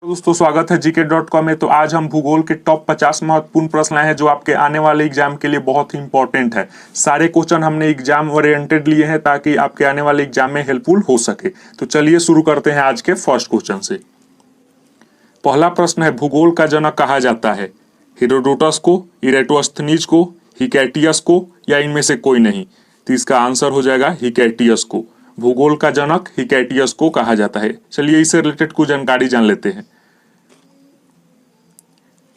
दोस्तों स्वागत है gk.com में। तो आज हम भूगोल के टॉप 50 महत्वपूर्ण प्रश्न लाए हैं जो आपके आने वाले एग्जाम के लिए बहुत ही इंपॉर्टेंट है। सारे क्वेश्चन हमने एग्जाम ओरिएंटेड लिए हैं ताकि आपके आने वाले एग्जाम में हेल्पफुल हो सके। तो चलिए शुरू करते हैं आज के फर्स्ट क्वेश्चन से। पहला प्रश्न है, भूगोल का जनक कहा जाता है? हेरोडोटस को, इरेटोस्थनीज को, हिकैटियस को या इनमें से कोई नहीं? तो इसका आंसर हो जाएगा हिकैटियस को। भूगोल का जनक हिकैटियस को कहा जाता है। चलिए इससे रिलेटेड कुछ जानकारी जान लेते हैं।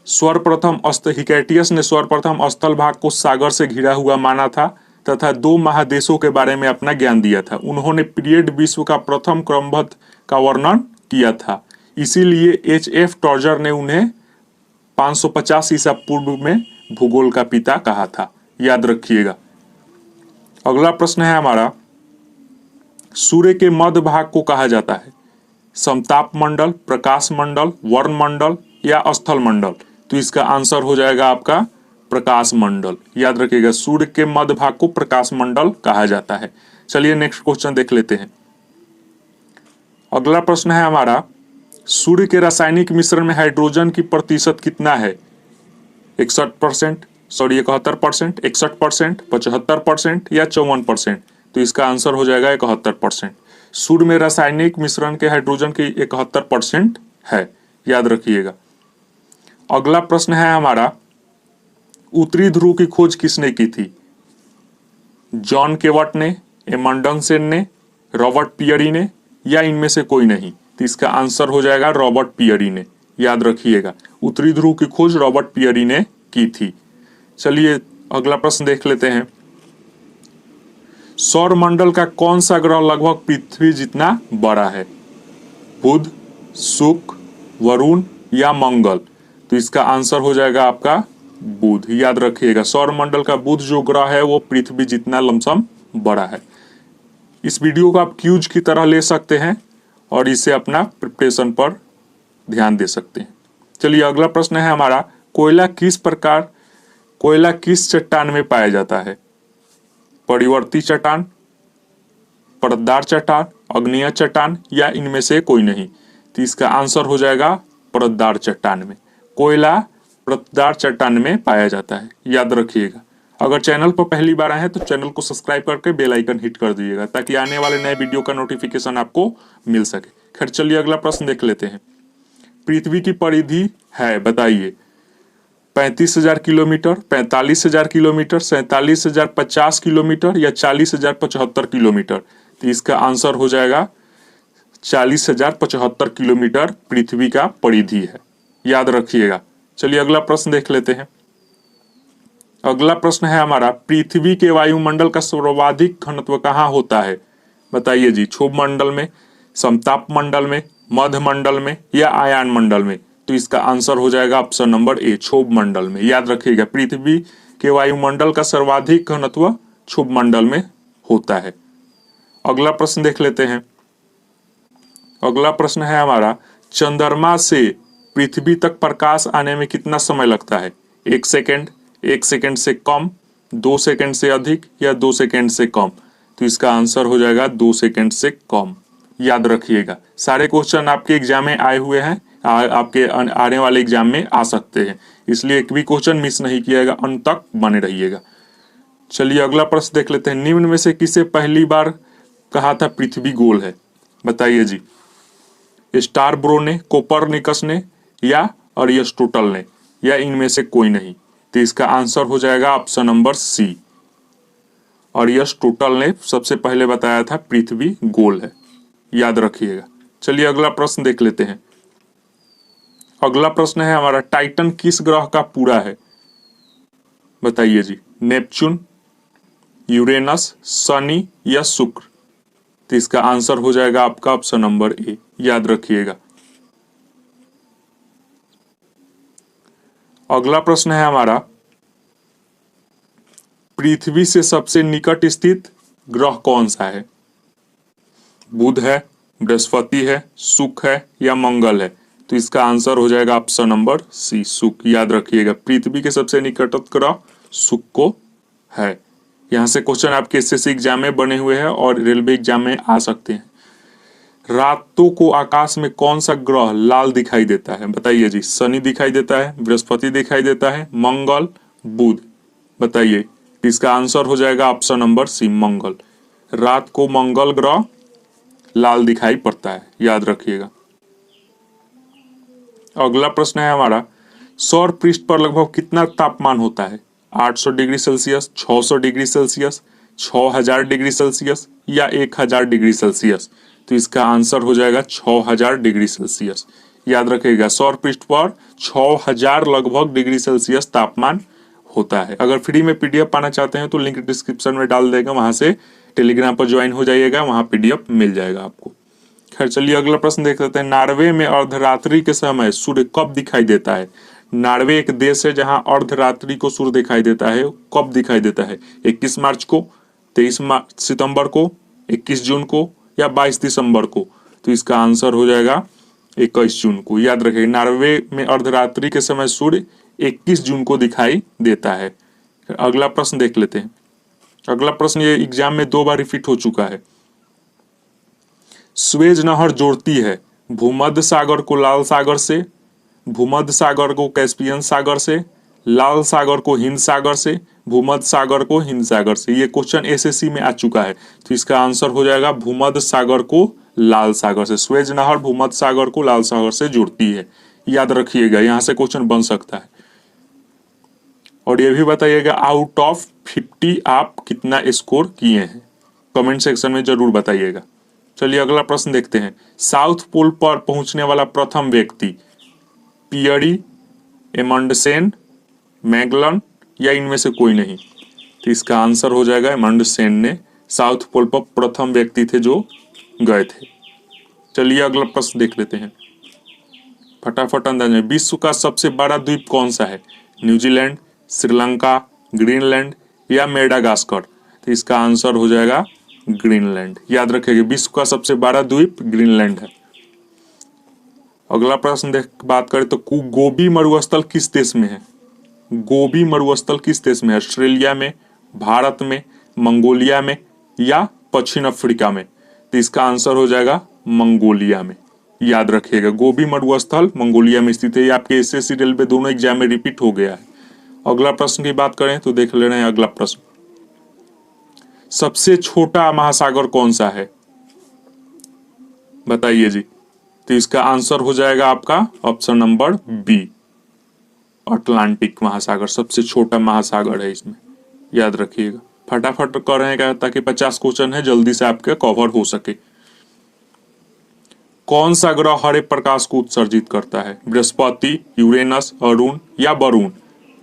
हिकैटियस ने सर्वप्रथम स्थल भाग को सागर से घिरा हुआ माना था तथा 2 महादेशों के बारे में अपना ज्ञान दिया था। उन्होंने पीरियड विश्व का प्रथम क्रमबद्ध का वर्णन किया था। इसीलिए H.F. टॉर्जर ने उन्हें 550 ईसा पूर्व में भूगोल का पिता कहा था। याद रखिएगा। अगला प्रश्न है हमारा, सूर्य के मध्य भाग को कहा जाता है? समताप मंडल, प्रकाश मंडल, वर्ण मंडल या स्थल मंडल? तो इसका आंसर हो जाएगा आपका प्रकाश मंडल। याद रखिएगा, सूर्य के मध्य भाग को प्रकाश मंडल कहा जाता है। चलिए नेक्स्ट क्वेश्चन देख लेते हैं। अगला प्रश्न है हमारा, सूर्य के रासायनिक मिश्रण में हाइड्रोजन की प्रतिशत कितना है? 71%, 75%, 75% या 54%? तो इसका आंसर हो जाएगा 71%। सूर्य में रासायनिक मिश्रण के हाइड्रोजन की 71% है। याद रखिएगा। अगला प्रश्न है हमारा, उत्तरी ध्रुव की खोज किसने की थी? जॉन केवट ने, एमंडनसेन ने, रॉबर्ट पियरी ने या इनमें से कोई नहीं? तो इसका आंसर हो जाएगा रॉबर्ट पियरी ने। याद रखिएगा, उत्तरी ध्रुव की खोज रॉबर्ट पियरी ने की थी। चलिए अगला प्रश्न देख लेते हैं। सौर मंडल का कौन सा ग्रह लगभग पृथ्वी जितना बड़ा है? बुध, शुक्र, वरुण या मंगल? तो इसका आंसर हो जाएगा आपका बुध। याद रखिएगा, सौर मंडल का बुध जो ग्रह है वो पृथ्वी जितना लमसम बड़ा है। इस वीडियो को आप क्यूज की तरह ले सकते हैं और इसे अपना प्रिपरेशन पर ध्यान दे सकते हैं। चलिए अगला प्रश्न है हमारा, कोयला किस चट्टान में पाया जाता है? परिवर्ती चट्टान, परतदार चट्टान, अग्नेय चट्टान या इनमें से कोई नहीं? तो इसका आंसर हो जाएगा परतदार चट्टान में। कोयला परतदार चट्टान में पाया जाता है। याद रखिएगा। अगर चैनल पर पहली बार आए हैं तो चैनल को सब्सक्राइब करके बेल आइकन हिट कर दीजिएगा ताकि आने वाले नए वीडियो का नोटिफिकेशन आपको मिल सके। खैर चलिए अगला प्रश्न देख लेते हैं। पृथ्वी की परिधि है बताइए? 35,000 किलोमीटर, 45,000 किलोमीटर, 47,050 किलोमीटर या 40,075 किलोमीटर? तो इसका आंसर हो जाएगा 40,075 किलोमीटर पृथ्वी का परिधि है। याद रखिएगा। चलिए अगला प्रश्न देख लेते हैं। अगला प्रश्न है हमारा, पृथ्वी के वायुमंडल का सर्वाधिक घनत्व कहाँ होता है? बताइए जी। क्षोभ मंडल में, समताप मंडल में, मध्य मंडल में या आयन मंडल में? तो इसका आंसर हो जाएगा ऑप्शन नंबर ए, क्षोभ मंडल में। याद रखिएगा, पृथ्वी के वायुमंडल का सर्वाधिक घनत्व क्षोभ मंडल में होता है। अगला प्रश्न देख लेते हैं। अगला प्रश्न है हमारा, चंद्रमा से पृथ्वी तक प्रकाश आने में कितना समय लगता है? 1 सेकेंड, 1 सेकेंड से कम, 2 सेकेंड से अधिक या 2 सेकेंड से कम? तो इसका आंसर हो जाएगा 2 सेकेंड से कम। याद रखिएगा, सारे क्वेश्चन आपके एग्जाम में आए हुए हैं, आपके आने वाले एग्जाम में आ सकते हैं, इसलिए एक भी क्वेश्चन मिस नहीं किएगा, अंत तक बने रहिएगा। चलिए अगला प्रश्न देख लेते हैं। निम्न में से किसे पहली बार कहा था पृथ्वी गोल है? बताइए जी। स्टारब्रो ने, कोपरनिकस ने या अरिस्टोटल ने या इनमें से कोई नहीं? तो इसका आंसर हो जाएगा ऑप्शन नंबर सी, अरिस्टोटल ने सबसे पहले बताया था पृथ्वी गोल है। याद रखिएगा। चलिए अगला प्रश्न देख लेते हैं। अगला प्रश्न है हमारा, टाइटन किस ग्रह का पूरा है? बताइए जी। नेपच्यून, यूरेनस, शनि या शुक्र? तो इसका आंसर हो जाएगा आपका ऑप्शन नंबर ए। याद रखिएगा। अगला प्रश्न है हमारा, पृथ्वी से सबसे निकट स्थित ग्रह कौन सा है? बुध है, बृहस्पति है, शुक्र है या मंगल है? तो इसका आंसर हो जाएगा ऑप्शन नंबर सी, शुक्र। याद रखिएगा, पृथ्वी के सबसे निकटस्थ ग्रह शुक्र को है। यहाँ से क्वेश्चन आपके एसएससी एग्जाम में बने हुए हैं और रेलवे एग्जाम में आ सकते हैं। रातों को आकाश में कौन सा ग्रह लाल दिखाई देता है? बताइए जी। शनि दिखाई देता है, बृहस्पति दिखाई देता है, मंगल, बुध। बताइए। इसका आंसर हो जाएगा ऑप्शन नंबर सी, मंगल। रात को मंगल ग्रह लाल दिखाई पड़ता है, याद रखिएगा। अगला प्रश्न है हमारा, सौर पृष्ठ पर लगभग कितना तापमान होता है? 800 degree Celsius, 600 degree Celsius, 6000 degree Celsius या 1000 डिग्री सेल्सियस? तो इसका आंसर हो जाएगा 6000 डिग्री सेल्सियस। याद रखिएगा, सौर पृष्ठ पर 6000 लगभग डिग्री सेल्सियस तापमान होता है। अगर फ्री में पीडीएफ पाना चाहते हैं तो लिंक डिस्क्रिप्शन में डाल देगा, वहां से टेलीग्राम पर ज्वाइन हो जाइएगा, वहां पीडीएफ मिल जाएगा आपको। खैर चलिए अगला प्रश्न देख लेते हैं। नॉर्वे में अर्धरात्रि के समय सूर्य कब दिखाई देता है? नॉर्वे एक देश है जहां अर्धरात्रि को सूर्य दिखाई देता है। कब दिखाई देता है? 21 मार्च को, 23 सितंबर को, 21 जून को या 22 दिसंबर को? तो इसका आंसर हो जाएगा 21 जून को। याद रखिए, नॉर्वे में अर्धरात्रि के समय सूर्य 21 जून को दिखाई देता है। अगला प्रश्न देख लेते हैं। अगला प्रश्न ये एग्जाम में 2 बार रिपीट हो चुका है। स्वेज नहर जोड़ती है भूमध्य सागर को लाल सागर से, भूमध्य सागर को कैस्पियन सागर से, लाल सागर को हिंद सागर से, भूमध्य सागर को हिंद सागर से। ये क्वेश्चन एसएससी में आ चुका है, तो इसका आंसर हो जाएगा भूमध्य सागर को लाल सागर से। स्वेज नहर भूमध्य सागर को लाल सागर से जोड़ती है, याद रखिएगा, यहां से क्वेश्चन बन सकता है। और ये भी बताइएगा आउट ऑफ 50 आप कितना स्कोर किए हैं, कमेंट सेक्शन में जरूर बताइएगा। चलिए अगला प्रश्न देखते हैं। साउथ पोल पर पहुंचने वाला प्रथम व्यक्ति पियरी, एमंडसेन, मैगलन या इनमें से कोई नहीं? तो इसका आंसर हो जाएगा एमंडसेन ने साउथ पोल पर प्रथम व्यक्ति थे जो गए थे। चलिए अगला प्रश्न देख लेते हैं, फटाफट अंदाज में। विश्व का सबसे बड़ा द्वीप कौन सा है? न्यूजीलैंड, श्रीलंका, ग्रीनलैंड या मेडागास्कर? तो इसका आंसर हो जाएगा ग्रीनलैंड। याद रखिएगा, विश्व का सबसे बड़ा द्वीप ग्रीनलैंड है। अगला प्रश्न बात करें तो गोबी मरुस्थल किस देश में है? गोबी मरुस्थल किस देश में है? ऑस्ट्रेलिया में, भारत में, मंगोलिया में या दक्षिण अफ्रीका में? तो इसका आंसर हो जाएगा मंगोलिया में। याद रखिएगा, गोबी मरुस्थल मंगोलिया में स्थित है। ये आपके एसएससी रेलवे दोनों एग्जाम में रिपीट हो गया है। अगला प्रश्न की बात करें तो देख ले रहे हैं अगला प्रश्न, सबसे छोटा महासागर कौन सा है? बताइए जी। तो इसका आंसर हो जाएगा आपका ऑप्शन नंबर बी, अटलांटिक महासागर सबसे छोटा महासागर है इसमें, याद रखिएगा। फटाफट कर रहे हैं क्या, ताकि 50 क्वेश्चन है जल्दी से आपके कवर हो सके। कौन सा ग्रह हरे प्रकाश को उत्सर्जित करता है? बृहस्पति, यूरेनस, अरुण या वरुण?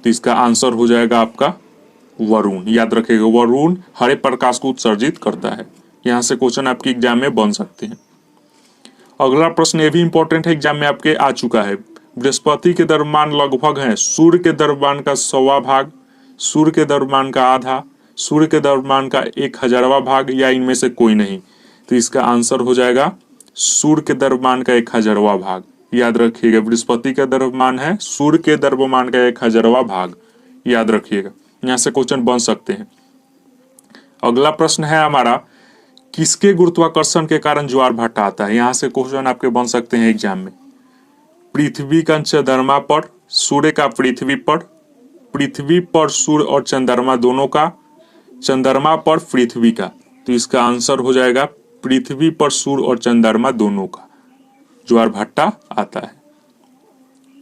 तो इसका आंसर हो जाएगा आपका वरुण। याद रखिएगा, वरुण हरे प्रकाश को उत्सर्जित करता है। यहां से क्वेश्चन आपके एग्जाम में बन सकते हैं। अगला प्रश्न ये भी इंपॉर्टेंट है, एग्जाम में आपके आ चुका है। बृहस्पति के द्रव्यमान लगभग है सूर्य के द्रव्यमान का 100वां भाग, सूर्य के द्रव्यमान का आधा, सूर्य के द्रव्यमान का 1000वां भाग या इनमें से कोई नहीं? तो इसका आंसर हो जाएगा सूर्य के द्रव्यमान का 1000वां भाग। याद रखिएगा, बृहस्पति का द्रव्यमान है सूर्य के द्रव्यमान का 1000वां भाग, याद रखिएगा, यहां से क्वेश्चन बन सकते हैं। अगला प्रश्न है हमारा, किसके गुरुत्वाकर्षण के कारण ज्वार भाटा आता है? यहां से क्वेश्चन आपके बन सकते हैं एग्जाम में। पृथ्वी का चंद्रमा पर, सूर्य का पृथ्वी पर, पृथ्वी पर सूर्य और चंद्रमा दोनों का, चंद्रमा पर पृथ्वी का? तो इसका आंसर हो जाएगा पृथ्वी पर सूर्य और चंद्रमा दोनों का ज्वार भाटा आता है।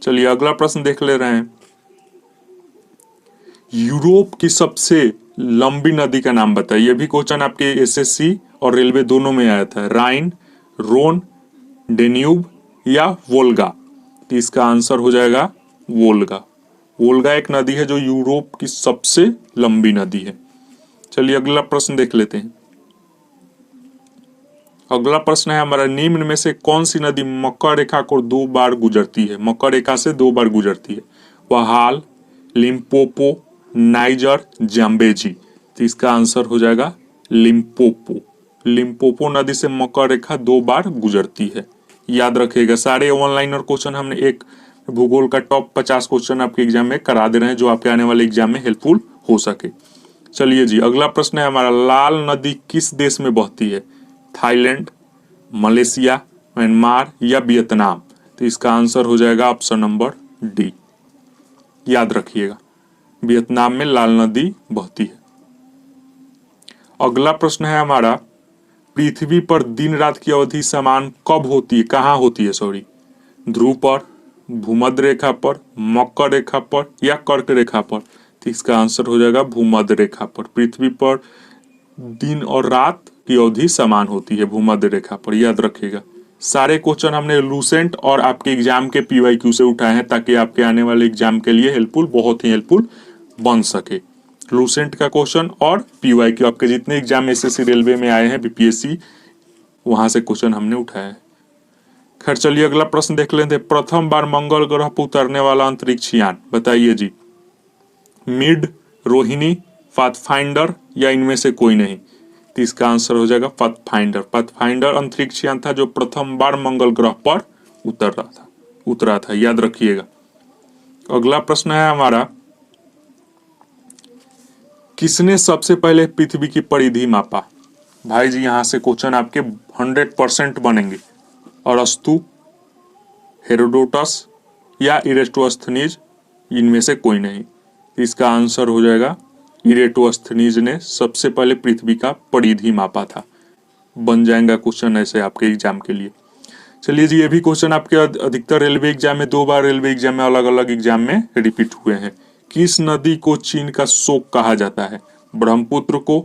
चलिए अगला प्रश्न देख ले रहे हैं। यूरोप की सबसे लंबी नदी का नाम बताइए। यह भी क्वेश्चन आपके एसएससी और रेलवे दोनों में आया था। राइन, रोन, डेन्यूब या वोल्गा? तो इसका आंसर हो जाएगा वोल्गा। वोल्गा एक नदी है जो यूरोप की सबसे लंबी नदी है। चलिए अगला प्रश्न देख लेते हैं। अगला प्रश्न है हमारा, निम्न में से कौन सी नदी मकर रेखा को 2 बार गुजरती है? मकर रेखा से 2 बार गुजरती है। वहाल, लिम्पोपो, नाइजर, जाम्बेजी? तो इसका आंसर हो जाएगा लिम्पोपो। लिम्पोपो नदी से मकर रेखा 2 बार गुजरती है, याद रखिएगा। सारे ऑनलाइन और क्वेश्चन हमने एक भूगोल का टॉप 50 क्वेश्चन आपके एग्जाम में करा दे रहे हैं, जो आपके आने वाले एग्जाम में हेल्पफुल हो सके। चलिए जी अगला प्रश्न है हमारा, लाल नदी किस देश में बहती है? थाईलैंड, मलेशिया, म्यांमार या वियतनाम? तो इसका आंसर हो जाएगा ऑप्शन नंबर डी। याद रखिएगा, वियतनाम में लाल नदी बहती है। अगला प्रश्न है हमारा, पृथ्वी पर दिन रात की अवधि समान कब होती है, कहाँ होती है सॉरी? ध्रुव पर, भूमध्य रेखा पर, मकर रेखा पर या कर्क रेखा पर? तो इसका आंसर हो जाएगा भूमध्य रेखा पर। पृथ्वी पर दिन और रात की अवधि समान होती है भूमध्य रेखा पर, याद रखिएगा। सारे क्वेश्चन हमने लूसेंट और आपके एग्जाम के पीवाईक्यू से उठाए हैं ताकि आपके आने वाले एग्जाम के लिए हेल्पफुल, बहुत ही हेल्पफुल बन सके। लूसेंट का क्वेश्चन और पीवाईक्यू आपके जितने एग्जाम एसएससी रेलवे में आए हैं, बीपीएससी, वहां से क्वेश्चन हमने उठाए हैं। खैर चलिए अगला प्रश्न देख लेते हैं। प्रथम बार मंगल ग्रह पर उतरने वाला अंतरिक्ष यान बताइए जी। मिड, रोहिणी, पाथफाइंडर या इनमें से कोई नहीं? तो इसका आंसर हो जाएगा पाथफाइंडर। पाथफाइंडर अंतरिक्ष यान था जो प्रथम बार मंगल ग्रह पर उतरा था, याद रखिएगा। अगला प्रश्न है हमारा, किसने सबसे पहले पृथ्वी की परिधि मापा? भाई जी यहाँ से क्वेश्चन आपके 100% बनेंगे। अरस्तु, हेरोडोटस या इरेटोस्थनीज, इनमें से कोई नहीं? इसका आंसर हो जाएगा इरेटोस्थनीज ने सबसे पहले पृथ्वी का परिधि मापा था। बन जाएगा क्वेश्चन ऐसे आपके एग्जाम के लिए। चलिए जी, ये भी क्वेश्चन आपके अधिकतर रेलवे एग्जाम में, 2 बार रेलवे एग्जाम में अलग अलग एग्जाम में रिपीट हुए हैं। किस नदी को चीन का शोक कहा जाता है? ब्रह्मपुत्र को,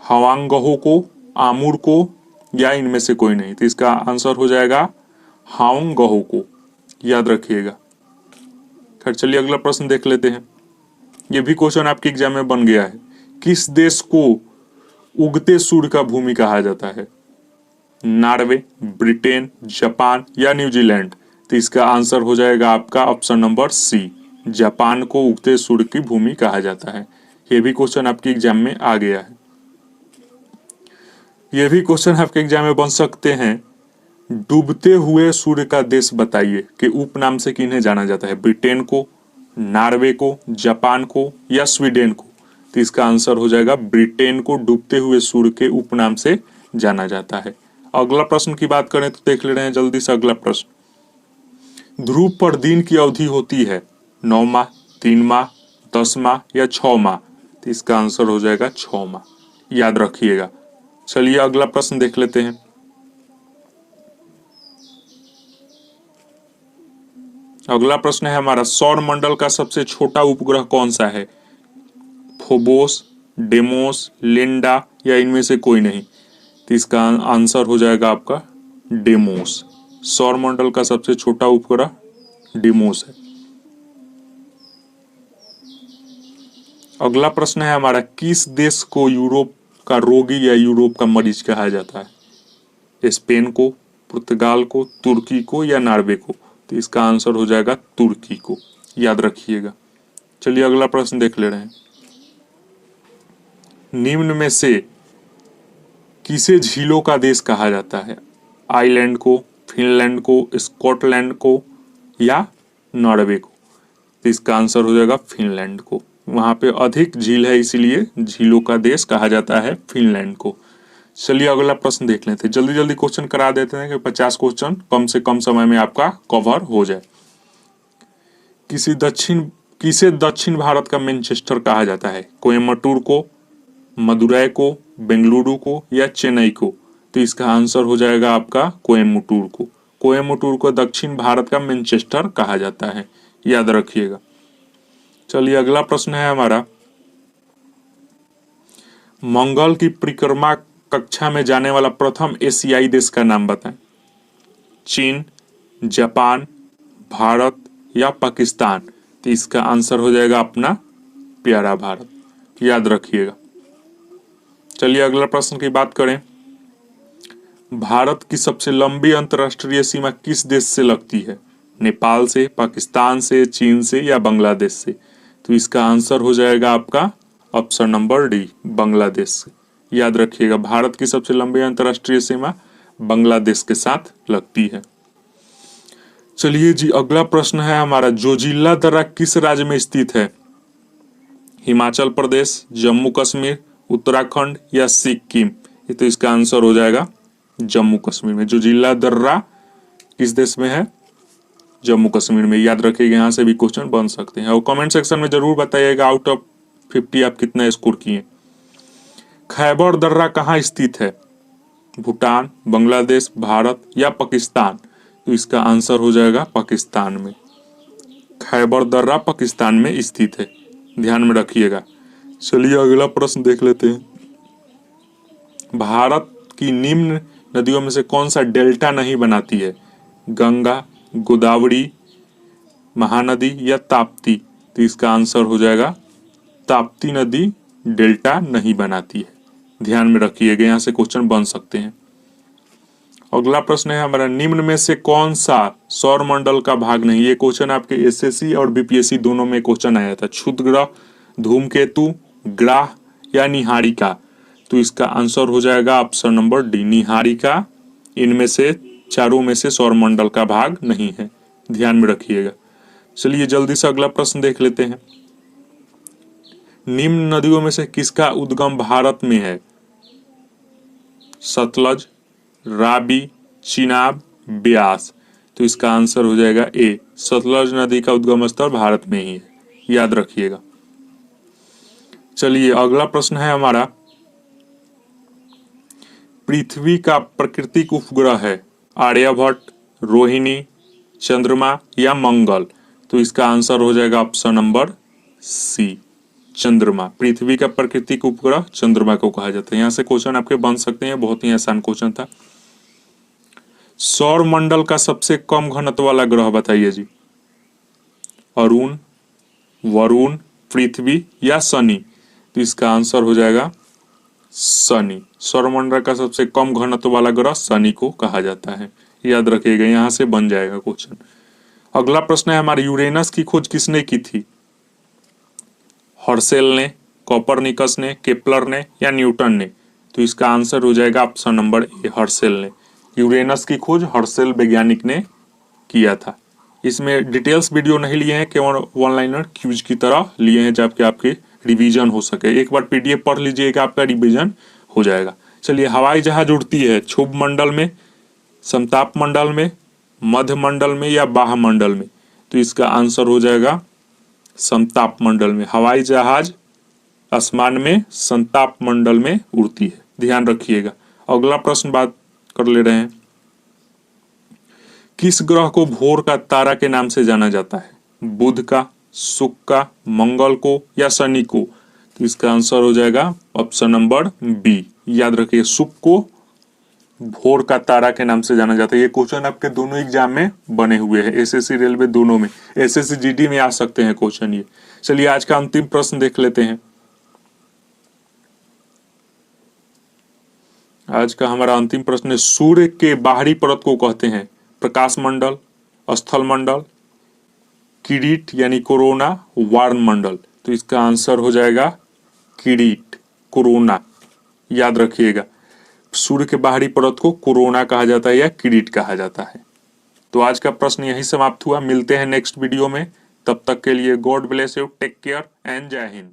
हवांगहो को, आमुर को या इनमें से कोई नहीं? तो इसका आंसर हो जाएगा हाओंगहो को, याद रखिएगा। खैर चलिए अगला प्रश्न देख लेते हैं। ये भी क्वेश्चन आपके एग्जाम में बन गया है। किस देश को उगते सूर्य का भूमि कहा जाता है? नॉर्वे, ब्रिटेन, जापान या न्यूजीलैंड? तो इसका आंसर हो जाएगा आपका ऑप्शन नंबर सी, जापान को उगते सूर्य की भूमि कहा जाता है। ये भी क्वेश्चन आपके एग्जाम में आ गया है। ये भी क्वेश्चन आपके एग्जाम में बन सकते हैं। डूबते हुए सूर्य का देश बताइए कि उपनाम से किन्हें जाना जाता है? ब्रिटेन को, नॉर्वे को, जापान को या स्वीडन को? तो इसका आंसर हो जाएगा ब्रिटेन को डूबते हुए सूर्य के उपनाम से जाना जाता है। अगला प्रश्न की बात करें तो देख ले रहे हैं जल्दी से अगला प्रश्न। ध्रुव पर दिन की अवधि होती है 9 माह, 3 माह, 10 माह या 6 माह? तो इसका आंसर हो जाएगा 6 माह, याद रखिएगा। चलिए अगला प्रश्न देख लेते हैं। अगला प्रश्न है हमारा, सौर मंडल का सबसे छोटा उपग्रह कौन सा है? फोबोस, डेमोस, लिंडा या इनमें से कोई नहीं? तो इसका आंसर हो जाएगा आपका डेमोस। सौर मंडल का सबसे छोटा उपग्रह डेमोस है। अगला प्रश्न है हमारा, किस देश को यूरोप का रोगी या यूरोप का मरीज कहा जाता है? स्पेन को, पुर्तगाल को, तुर्की को या नॉर्वे को? तो इसका आंसर हो जाएगा तुर्की को, याद रखिएगा। चलिए अगला प्रश्न देख ले रहे हैं। निम्न में से किसे झीलों का देश कहा जाता है? आइलैंड को, फिनलैंड को, स्कॉटलैंड को या नॉर्वे को? तो इसका आंसर हो जाएगा फिनलैंड को। वहां पे अधिक झील है इसीलिए झीलों का देश कहा जाता है फिनलैंड को। चलिए अगला प्रश्न देख लेते हैं। जल्दी जल्दी क्वेश्चन करा देते हैं कि 50 क्वेश्चन कम से कम समय में आपका कवर हो जाए। किसे दक्षिण भारत का मैनचेस्टर कहा जाता है? कोयम्बटूर को, मदुरै को, बेंगलुरु को या चेन्नई को? तो इसका आंसर हो जाएगा आपका कोयम्बटूर को। कोयम्बटूर को दक्षिण भारत का मैनचेस्टर कहा जाता है, याद रखिएगा। चलिए अगला प्रश्न है हमारा, मंगल की परिक्रमा कक्षा में जाने वाला प्रथम एशियाई देश का नाम बताएं। चीन, जापान, भारत या पाकिस्तान? तो इसका आंसर हो जाएगा अपना प्यारा भारत, याद रखिएगा। चलिए अगला प्रश्न की बात करें। भारत की सबसे लंबी अंतर्राष्ट्रीय सीमा किस देश से लगती है? नेपाल से, पाकिस्तान से, चीन से या बांग्लादेश से? तो इसका आंसर हो जाएगा आपका ऑप्शन नंबर डी, बांग्लादेश से, याद रखिएगा। भारत की सबसे लंबी अंतर्राष्ट्रीय सीमा बांग्लादेश के साथ लगती है। चलिए जी अगला प्रश्न है हमारा, जोजिला दर्रा किस राज्य में स्थित है? हिमाचल प्रदेश, जम्मू कश्मीर, उत्तराखंड या सिक्किम? तो इसका आंसर हो जाएगा जम्मू कश्मीर में। जो जिला दर्रा किस देश में है? जम्मू कश्मीर में। याद रखिएगा, यहाँ से भी क्वेश्चन बन सकते हैं। और कमेंट सेक्शन में जरूर बताइएगा आउट ऑफ 50 आप कितना स्कोर किए। खैबर दर्रा कहाँ स्थित है? भूटान, बांग्लादेश, भारत या पाकिस्तान? तो इसका आंसर हो जाएगा पाकिस्तान में। खैबर दर्रा पाकिस्तान में स्थित है, ध्यान में रखिएगा। चलिए अगला प्रश्न देख लेते हैं। भारत की निम्न नदियों में से कौन सा डेल्टा नहीं बनाती है? गंगा, गोदावरी, महानदी या ताप्ती? तो इसका आंसर हो जाएगा ताप्ती नदी डेल्टा नहीं बनाती है, ध्यान में रखिएगा, यहाँ से क्वेश्चन बन सकते हैं। अगला प्रश्न है हमारा, निम्न में से कौन सा सौर मंडल का भाग नहीं? ये क्वेश्चन आपके एसएससी और बीपीएससी दोनों में क्वेश्चन आया था। क्षुद्र ग्रह, धूमकेतु, ग्रह या निहारिका? तो इसका आंसर हो जाएगा ऑप्शन नंबर डी, निहारिका। इनमें से चारों में से सौर मंडल का भाग नहीं है, ध्यान में रखिएगा। चलिए जल्दी से अगला प्रश्न देख लेते हैं। निम्न नदियों में से किसका उद्गम भारत में है? सतलज, रावी, चिनाब, ब्यास? तो इसका आंसर हो जाएगा ए, सतलज नदी का उद्गम स्थल भारत में ही है, याद रखिएगा। चलिए अगला प्रश्न है हमारा, पृथ्वी का प्राकृतिक उपग्रह है आर्यभट्ट, रोहिणी, चंद्रमा या मंगल? तो इसका आंसर हो जाएगा ऑप्शन नंबर सी, चंद्रमा। पृथ्वी का प्राकृतिक उपग्रह चंद्रमा को कहा जाता है। यहाँ से क्वेश्चन आपके बन सकते हैं, बहुत ही आसान क्वेश्चन था। सौर मंडल का सबसे कम घनत्व वाला ग्रह बताइए जी। अरुण, वरुण, पृथ्वी या शनि? तो इसका आंसर हो जाएगा शनि। सौरमंडल का सबसे कम घनत्व वाला ग्रह शनि को कहा जाता है, याद रखिएगा, यहाँ से बन जाएगा क्वेश्चन। अगला प्रश्न है हमारे, यूरेनस की खोज किसने की थी? हर्शेल ने, कोपरनिकस ने, केपलर ने या न्यूटन ने? तो इसका आंसर हो जाएगा ऑप्शन नंबर ए, हर्शेल ने। यूरेनस की खोज हर्शेल वैज्ञानिक ने किया था। इसमें डिटेल्स वीडियो नहीं लिए हैं, केवल वन लाइनर क्यूज की तरह लिए हैं, जबकि आपके रिवीजन हो सके। एक बार पीडीएफ पढ़ लीजिएगा, आपका रिवीजन हो जाएगा। चलिए, हवाई जहाज उड़ती है क्षुभ मंडल में, समताप मंडल में, मध्य मंडल में या बाह्य मंडल में? तो इसका आंसर हो जाएगा समताप मंडल में। हवाई जहाज आसमान में समताप मंडल में उड़ती है, ध्यान रखिएगा। अगला प्रश्न बात कर ले रहे हैं, किस ग्रह को भोर का तारा के नाम से जाना जाता है? बुध का, शुक्र का, मंगल को या शनि को? तो इसका आंसर हो जाएगा ऑप्शन नंबर बी, याद रखिए, शुक्र को भोर का तारा के नाम से जाना जाता है। ये क्वेश्चन आपके दोनों एग्जाम में बने हुए हैं, एसएससी रेलवे दोनों में, एसएससी जीडी में आ सकते हैं क्वेश्चन ये। चलिए आज का अंतिम प्रश्न देख लेते हैं। आज का हमारा अंतिम प्रश्न है, सूर्य के बाहरी परत को कहते हैं प्रकाश मंडल, स्थल मंडल, किरीट यानी कोरोना, वार्न मंडल? तो इसका आंसर हो जाएगा किरीट, कोरोना, याद रखिएगा। सूर्य के बाहरी परत को कोरोना कहा जाता है या किरीट कहा जाता है। तो आज का प्रश्न यही समाप्त हुआ, मिलते हैं नेक्स्ट वीडियो में, तब तक के लिए God bless you, take care and जय हिंद।